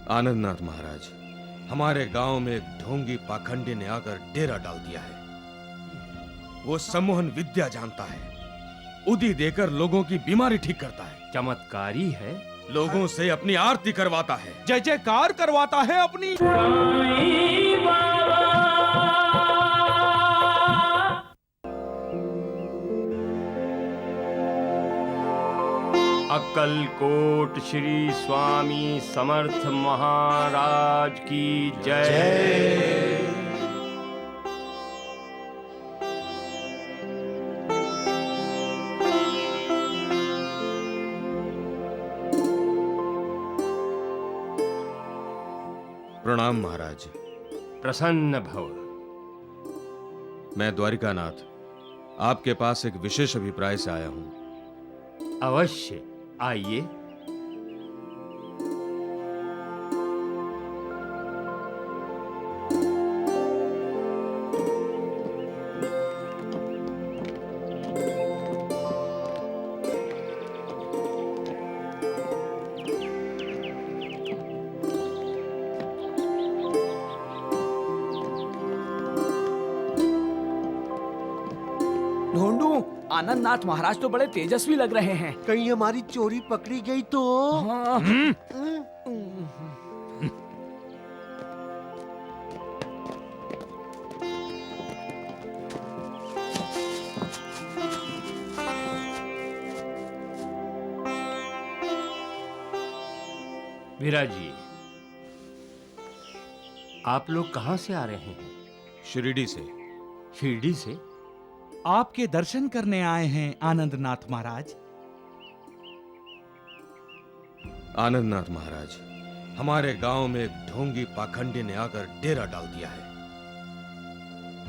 आनंदनाथ महाराज, हमारे गांव में एक ढोंगी पाखंडी ने आकर डेरा डाल दिया है। वो सम्मोहन विद्या जानता है, उदी देकर लोगों की बीमारी ठीक करता है, चमत्कारी है, लोगों से अपनी आरती करवाता है, जय जयकार करवाता है अपनी। अक्कलकोट श्री स्वामी समर्थ महाराज की जय। प्रणाम महाराज। प्रसन्न भव। मैं द्वारिकानाथ आपके पास एक विशेष अभिप्राय से आया हूं। अवश्य आइए। ढूंढू, आनंदनाथ महाराज तो बड़े तेजस्वी लग रहे हैं। कहीं हमारी चोरी पकड़ी गई तो? हाँ। विराजी, आप लोग कहां से आ रहे हैं? शिरडी से। शिरडी से? आपके दर्शन करने आए हैं आनंदनाथ महाराज। आनंदनाथ महाराज, हमारे गांव में एक ढोंगी पाखंडी ने आकर डेरा डाल दिया है।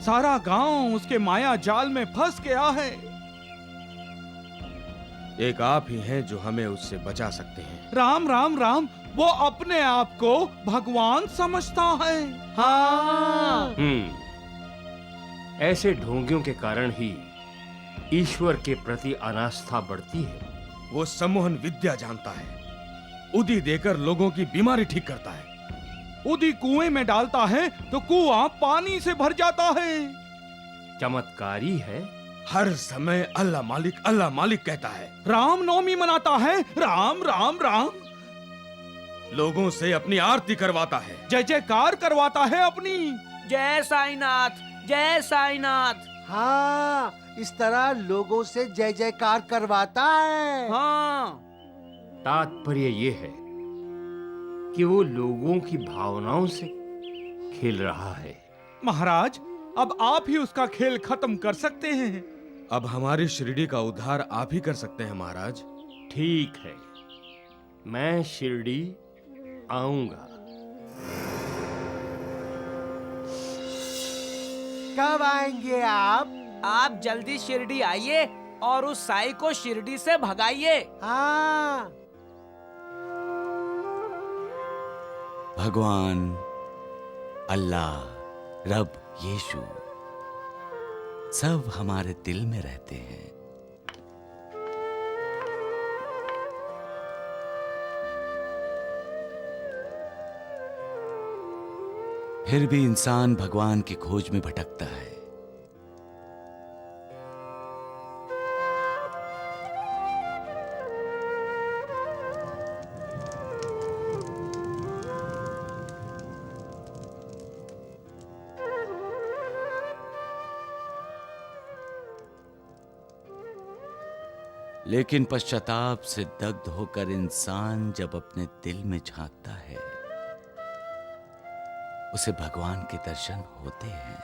सारा गांव उसके माया जाल में फंस गया है। एक आप ही हैं जो हमें उससे बचा सकते हैं। राम राम राम, वो अपने आप को भगवान समझता है। हाँ। ऐसे ढोंगियों के कारण ही ईश्वर के प्रति अनास्था बढ़ती है। वो सम्मोहन विद्या जानता है, उदी देकर लोगों की बीमारी ठीक करता है, उदी कुएं में डालता है तो कुआं पानी से भर जाता है। चमत्कारी है, हर समय अल्लाह मालिक कहता है, राम नवमी मनाता है, राम राम राम, लोगों से अपनी आरती करवाता है, जय जयकार करवाता है अपनी। जय साईनाथ, जय साईनाथ। हाँ, इस तरह लोगों से जय जयकार करवाता है। हाँ। तात्पर्य ये है कि वो लोगों की भावनाओं से खेल रहा है। महाराज, अब आप ही उसका खेल खत्म कर सकते हैं। अब हमारी शिरडी का उद्धार आप ही कर सकते हैं महाराज। ठीक है, मैं शिरडी आऊंगा। कब आएंगे आप? आप जल्दी शिरडी आइए और उस साई को शिरडी से भगाइए। हाँ। भगवान, अल्लाह, रब, यीशु सब हमारे दिल में रहते हैं। फिर भी इंसान भगवान की खोज में भटकता है। लेकिन पश्चाताप से दग्ध होकर इंसान जब अपने दिल में झांकता है, उसे भगवान के दर्शन होते हैं।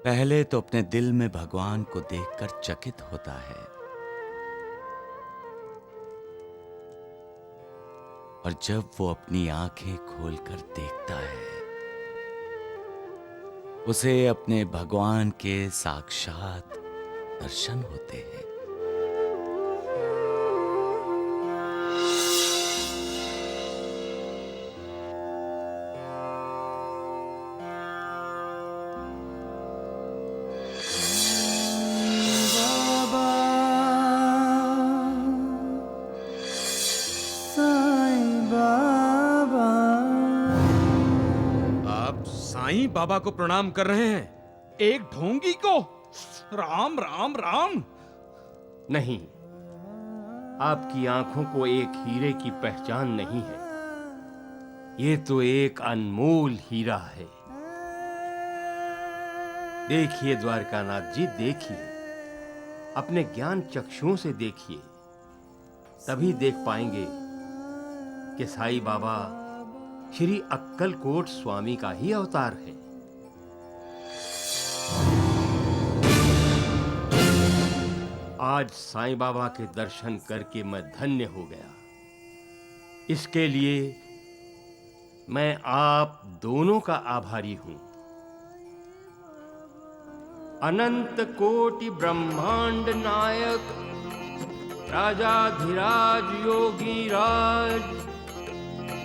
पहले तो अपने दिल में भगवान को देखकर चकित होता है, और जब वो अपनी आंखें खोलकर देखता है, उसे अपने भगवान के साक्षात दर्शन होते हैं। साईं साईं बाबा को प्रणाम कर रहे हैं। एक ढोंगी को? राम राम राम। नहीं, आपकी आंखों को एक हीरे की पहचान नहीं है। ये तो एक अनमोल हीरा है। देखिए द्वारकानाथ जी, देखिए, अपने ज्ञान चक्षुओं से देखिए, तभी देख पाएंगे कि साईं बाबा श्री अक्कलकोट स्वामी का ही अवतार है। आज साईं बाबा के दर्शन करके मैं धन्य हो गया। इसके लिए मैं आप दोनों का आभारी हूं। अनंत कोटि ब्रह्मांड नायक राजाधिराज योगी राज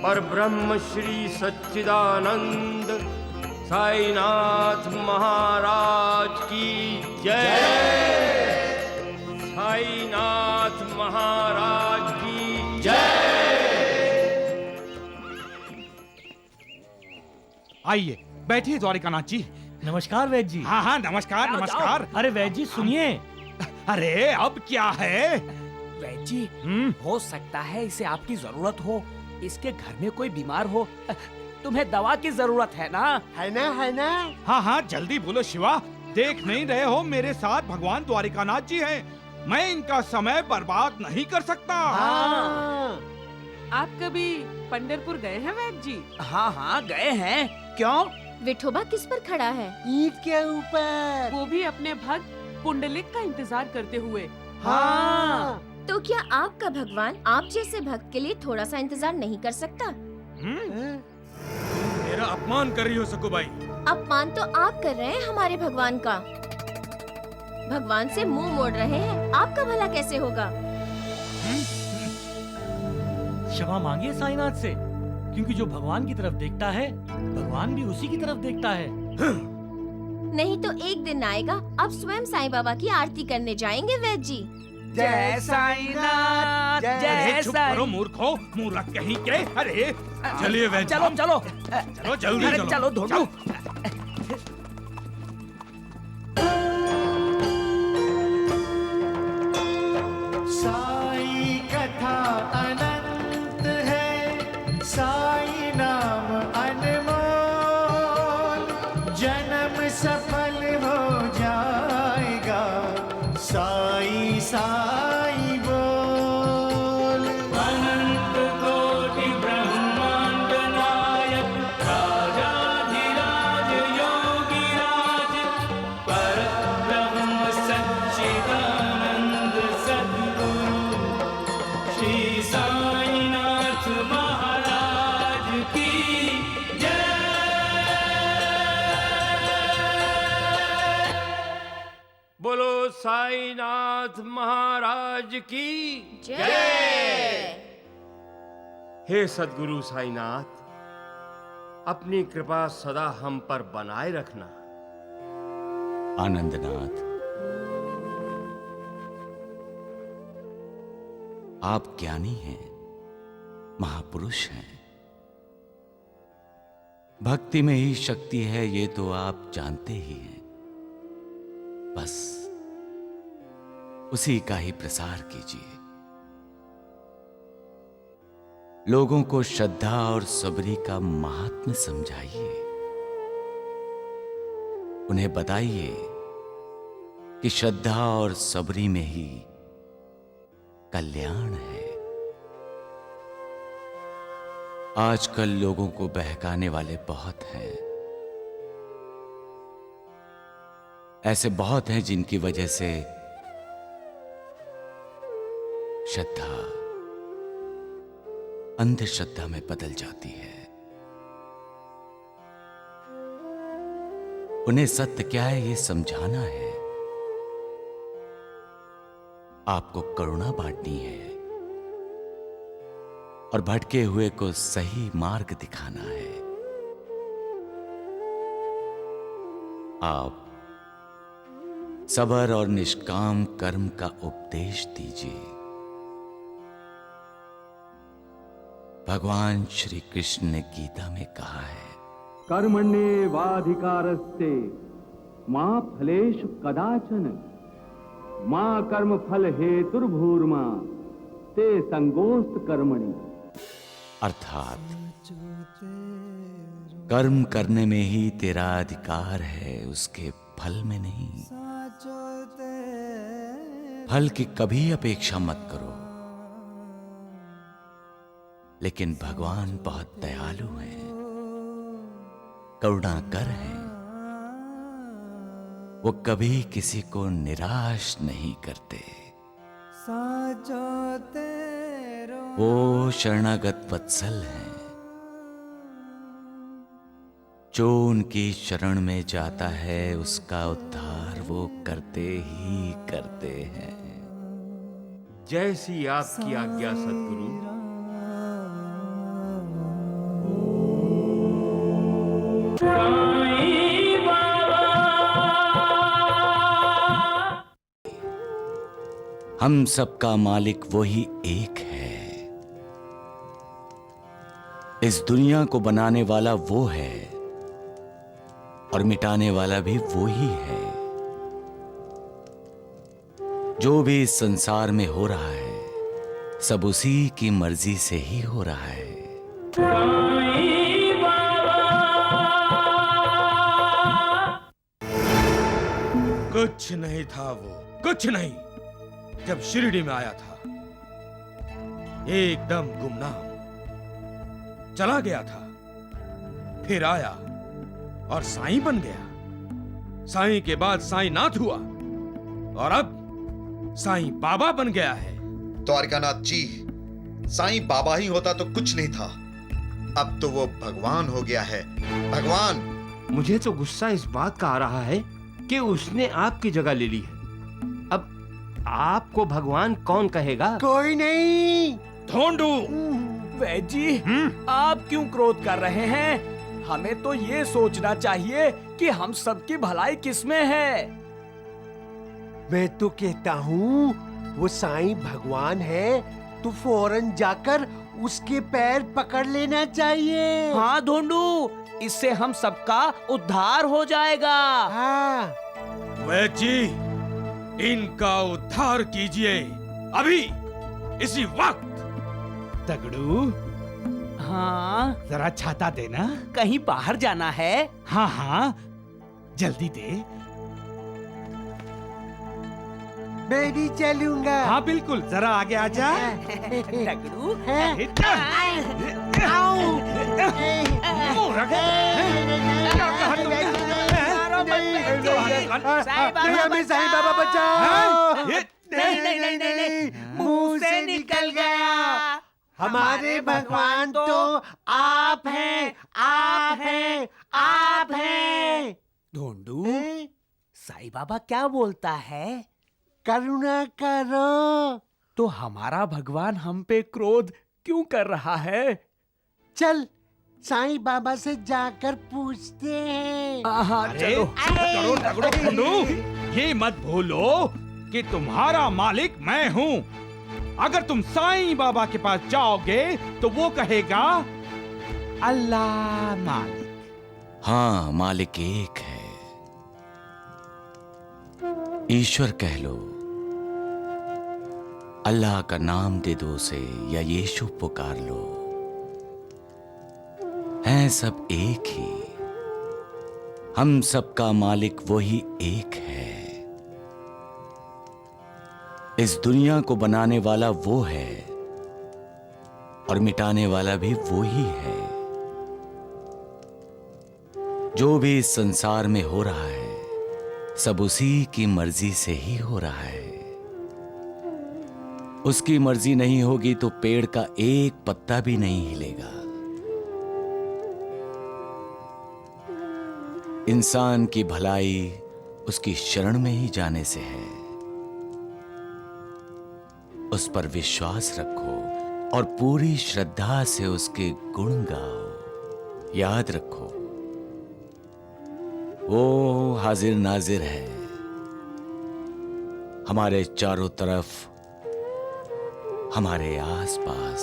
पर ब्रह्म श्री सच्चिदानंद साईनाथ महाराज की जय। साईनाथ महाराज की जय। आइए बैठिए द्वारिकानाथ जी। नमस्कार वैद्य जी। हाँ हाँ, नमस्कार नमस्कार। अरे वैद्य जी सुनिए। अरे अब क्या है? वैद्य जी, हो सकता है इसे आपकी जरूरत हो। इसके घर में कोई बीमार हो। तुम्हें दवा की जरूरत है ना? है ना, है ना? हाँ हाँ, जल्दी बोलो शिवा। देख नहीं रहे हो, मेरे साथ भगवान द्वारिकानाथ जी हैं। मैं इनका समय बर्बाद नहीं कर सकता। हाँ। आप कभी पंढरपुर गए हैं वैद्य जी? हाँ हाँ, गए हैं। क्यों? विठोबा किस पर खड़ा है? ईंट के ऊपर। वो भी अपने भक्त पुंडलिक का इंतजार करते हुए। हाँ। तो क्या आपका भगवान आप जैसे भक्त के लिए थोड़ा सा इंतजार नहीं कर सकता? मेरा अपमान कर रही हो सकुबाई। अपमान तो आप कर रहे हैं हमारे भगवान का। भगवान से मुंह मोड़ रहे हैं, आपका भला कैसे होगा? क्षमा मांगिए साईनाथ से, क्योंकि जो भगवान की तरफ देखता है, भगवान भी उसी की तरफ देखता है। नहीं तो एक दिन आएगा, आप स्वयं साईं बाबा की आरती करने जाएंगे वैद्य जी। जय साईनाथ, जय अरे चुप करो साईं। मूर्खो, मूर्ख कहीं के। अरे चलिए वैद्य चलो चलो चलो जल्दी अरे चलो। चलो धोनो। साई कथा अनंत है, साई नाम अनमोल, जन्म सफल हो जाएगा, साई साई बोल। अनंत कोटि ब्रह्मांड नायक राजाधिराज योगी राज पर ब्रह्म सच्चिदानंद सद्गुरु श्री साईनाथ महाराज की जय। बोलो साईनाथ महाराज की जय। हे सद्गुरु साईनाथ, अपनी कृपा सदा हम पर बनाए रखना। आनंदनाथ, आप ज्ञानी हैं, महापुरुष हैं। भक्ति में ही शक्ति है, ये तो आप जानते ही हैं। बस उसी का ही प्रसार कीजिए। लोगों को श्रद्धा और सबरी का महात्म्य समझाइए। उन्हें बताइए कि श्रद्धा और सबरी में ही कल्याण है। आजकल लोगों को बहकाने वाले बहुत हैं। ऐसे बहुत हैं जिनकी वजह से श्रद्धा अंधश्रद्धा में बदल जाती है। उन्हें सत्य क्या है ये समझाना है। आपको करुणा बांटनी है और भटके हुए को सही मार्ग दिखाना है। आप सबर और निष्काम कर्म का उपदेश दीजिए। भगवान श्री कृष्ण ने गीता में कहा है, कर्मण्येवाधिकारस्ते मा फलेषु कदाचन मा कर्म फल हेतुर्भूर्मा ते संगोस्त कर्मणि। अर्थात कर्म करने में ही तेरा अधिकार है, उसके फल में नहीं। फल की कभी अपेक्षा मत करो। लेकिन भगवान बहुत दयालु हैं, करुणाकर हैं। वो कभी किसी को निराश नहीं करते। वो शरणागत वत्सल हैं। जो उनकी शरण में जाता है उसका उद्धार वो करते ही करते हैं। जैसी आपकी आज्ञा सद्गुरु। हम सबका मालिक वही एक है। इस दुनिया को बनाने वाला वो है और मिटाने वाला भी वो ही है। जो भी इस संसार में हो रहा है सब उसी की मर्जी से ही हो रहा है। कुछ नहीं था वो, कुछ नहीं। जब शिरडी में आया था एकदम गुमनाम, चला गया था, फिर आया और साईं बन गया। साईं के बाद साईं नाथ हुआ और अब साईं बाबा बन गया है। द्वारिकानाथ जी, साईं बाबा ही होता तो कुछ नहीं था, अब तो वो भगवान हो गया है। भगवान। मुझे तो गुस्सा इस बात का आ रहा है कि उसने आपकी जगह ले ली है। अब आपको भगवान कौन कहेगा? कोई नहीं। ढोंडू। वैद जी, आप क्यों क्रोध कर रहे हैं? हमें तो ये सोचना चाहिए कि हम सबकी भलाई किसमें है। मैं तो कहता हूँ वो साईं भगवान है तो फौरन जाकर उसके पैर पकड़ लेना चाहिए। हाँ ढोंडू, इससे हम सबका उद्धार हो जाएगा। हाँ। वैद जी, इनका उद्धार कीजिए अभी, इसी वक्त। तगड़ू, हाँ जरा छाता देना। कहीं बाहर जाना है? हाँ हाँ, जल्दी दे। मैं भी चलूंगा। हाँ बिल्कुल, जरा आगे आजा। तगड़ू, हमें साईं बाबा बचाओ। नहीं नहीं नहीं नहीं नहीं, मुंह से निकल गया। हमारे भगवान तो आप हैं, आप हैं, आप हैं। ढोंडू, साईं बाबा क्या बोलता है? करुणा करो। तो हमारा भगवान हम पे क्रोध क्यों कर रहा है? चल साईं बाबा से जाकर पूछते हैं। हाँ अरे चलो। तगड़ो तगड़ो ढोंडू, ये मत भूलो कि तुम्हारा मालिक मैं हूँ। अगर तुम साईं बाबा के पास जाओगे तो वो कहेगा अल्लाह मालिक। हाँ, मालिक एक है। ईश्वर कह लो, अल्लाह का नाम दे दो उसे, या यीशु पुकार लो, हैं सब एक ही। हम सबका मालिक वही एक है। इस दुनिया को बनाने वाला वो है और मिटाने वाला भी वो ही है। जो भी इस संसार में हो रहा है सब उसी की मर्जी से ही हो रहा है। उसकी मर्जी नहीं होगी तो पेड़ का एक पत्ता भी नहीं हिलेगा। इंसान की भलाई उसकी शरण में ही जाने से है। उस पर विश्वास रखो और पूरी श्रद्धा से उसके गुण गाओ। याद रखो, वो हाजिर नाजिर है, हमारे चारों तरफ, हमारे आसपास।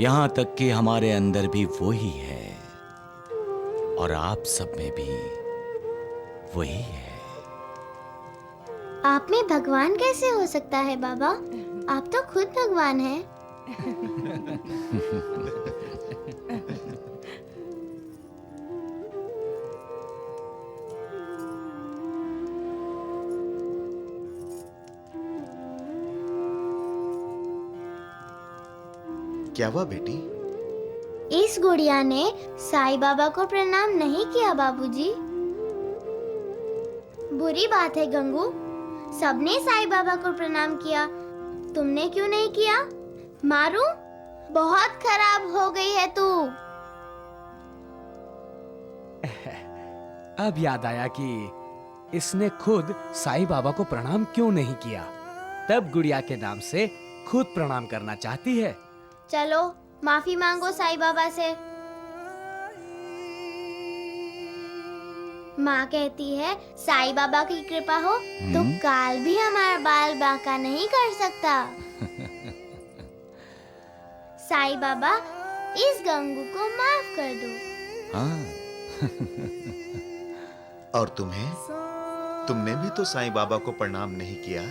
यहां तक कि हमारे अंदर भी वो ही है और आप सब में भी वही है। आप में भगवान कैसे हो सकता है बाबा? आप तो खुद भगवान हैं। क्या हुआ बेटी? इस गुड़िया ने साईं बाबा को प्रणाम नहीं किया बाबूजी। बुरी बात है गंगू, सबने साईं बाबा को प्रणाम किया, तुमने क्यों नहीं किया? मारू, बहुत खराब हो गई है तू। अब याद आया कि इसने खुद साईं बाबा को प्रणाम क्यों नहीं किया। तब गुड़िया के नाम से खुद प्रणाम करना चाहती है। चलो माफी मांगो साईं बाबा से। माँ कहती है साईं बाबा की कृपा हो तो काल भी हमारा बाल बांका नहीं कर सकता। साईं बाबा इस गंगू को माफ कर दो। हाँ। और तुमने भी तो साईं बाबा को प्रणाम नहीं किया।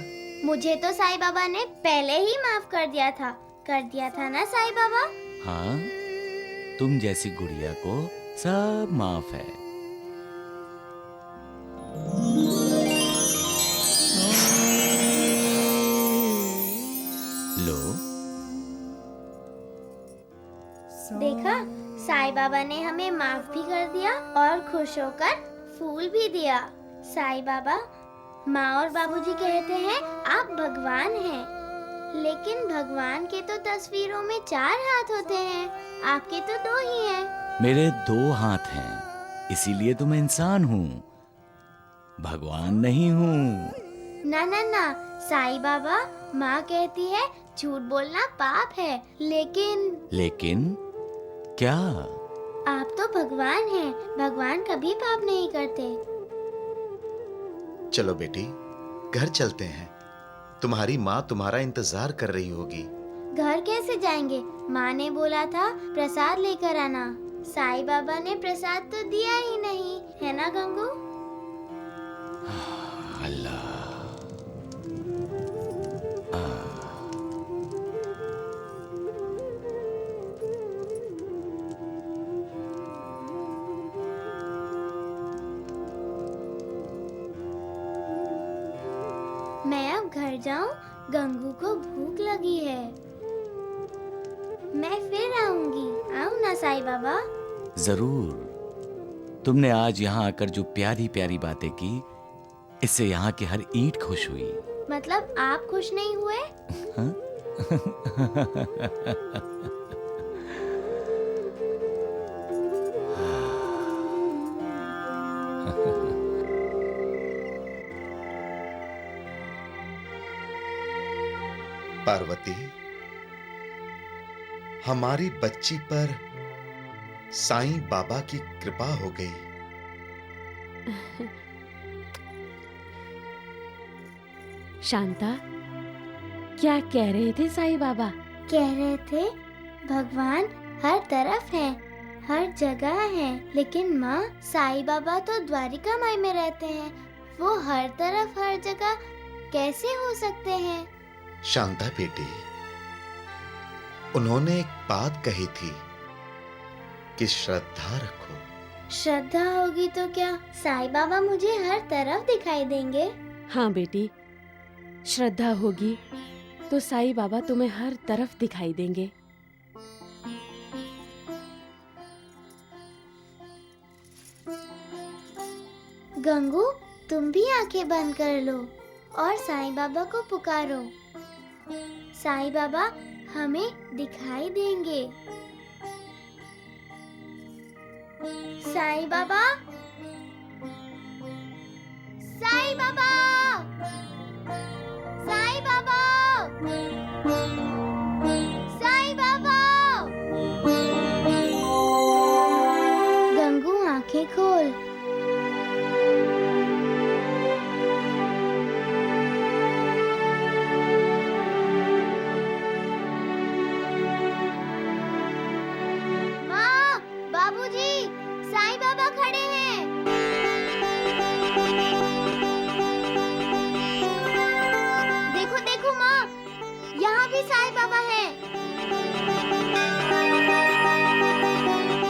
मुझे तो साईं बाबा ने पहले ही माफ कर दिया था ना साईं बाबा। हाँ, तुम जैसी गुड़िया को सब माफ है। लो, देखा, साईं बाबा ने हमें माफ भी कर दिया और खुश होकर फूल भी दिया। साईं बाबा, माँ और बाबूजी कहते हैं आप भगवान हैं, लेकिन भगवान के तो तस्वीरों में 4 हाथ होते हैं, आपके तो 2 ही हैं। मेरे 2 हाथ हैं, इसीलिए तो मैं इंसान हूँ, भगवान नहीं हूँ। ना ना ना साईं बाबा, माँ कहती है झूठ बोलना पाप है, लेकिन क्या? आप तो भगवान हैं, भगवान कभी पाप नहीं करते। चलो बेटी, घर चलते हैं, तुम्हारी माँ तुम्हारा इंतजार कर रही होगी। घर कैसे जाएंगे? माँ ने बोला था प्रसाद लेकर आना। साईं बाबा ने प्रसाद तो दिया ही नहीं, है ना गंगू? अल्लाह। मैं अब घर जाऊं, गंगू को भूख लगी है। मैं फिर आऊंगी, आऊं ना साईं बाबा? जरूर। तुमने आज यहाँ आकर जो प्यारी प्यारी बातें की, इससे यहाँ की हर ईंट खुश हुई। मतलब आप खुश नहीं हुए? हाँ? पार्वती, हमारी बच्ची पर साईं बाबा की कृपा हो गई। शांता, क्या कह रहे थे साईं बाबा? कह रहे थे भगवान हर तरफ है, हर जगह है, लेकिन माँ साईं बाबा तो द्वारिका माई में रहते हैं, वो हर तरफ हर जगह कैसे हो सकते हैं? शांता बेटी, उन्होंने एक बात कही थी कि श्रद्धा रखो। श्रद्धा होगी तो क्या साईं बाबा मुझे हर तरफ दिखाई देंगे? हाँ बेटी, श्रद्धा होगी तो साईं बाबा तुम्हें हर तरफ दिखाई देंगे। गंगू, तुम भी आंखें बंद कर लो और साईं बाबा को पुकारो। साईं बाबा हमें दिखाई देंगे। साईं बाबा, साईं बाबा, साईं बाबा, साईं बाबा। गंगू आंखें खोल। भी साईं बाबा हैं।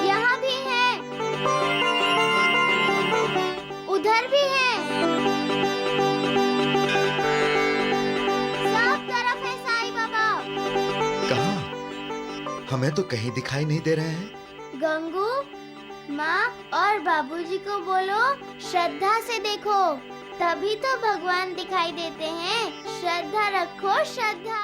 यहाँ भी हैं, उधर भी हैं, सब तरफ है साईं बाबा। कहाँ? हमें तो कहीं दिखाई नहीं दे रहे हैं। गंगू, माँ और बाबूजी को बोलो श्रद्धा से देखो, तभी तो भगवान दिखाई देते हैं। श्रद्धा रखो, श्रद्धा।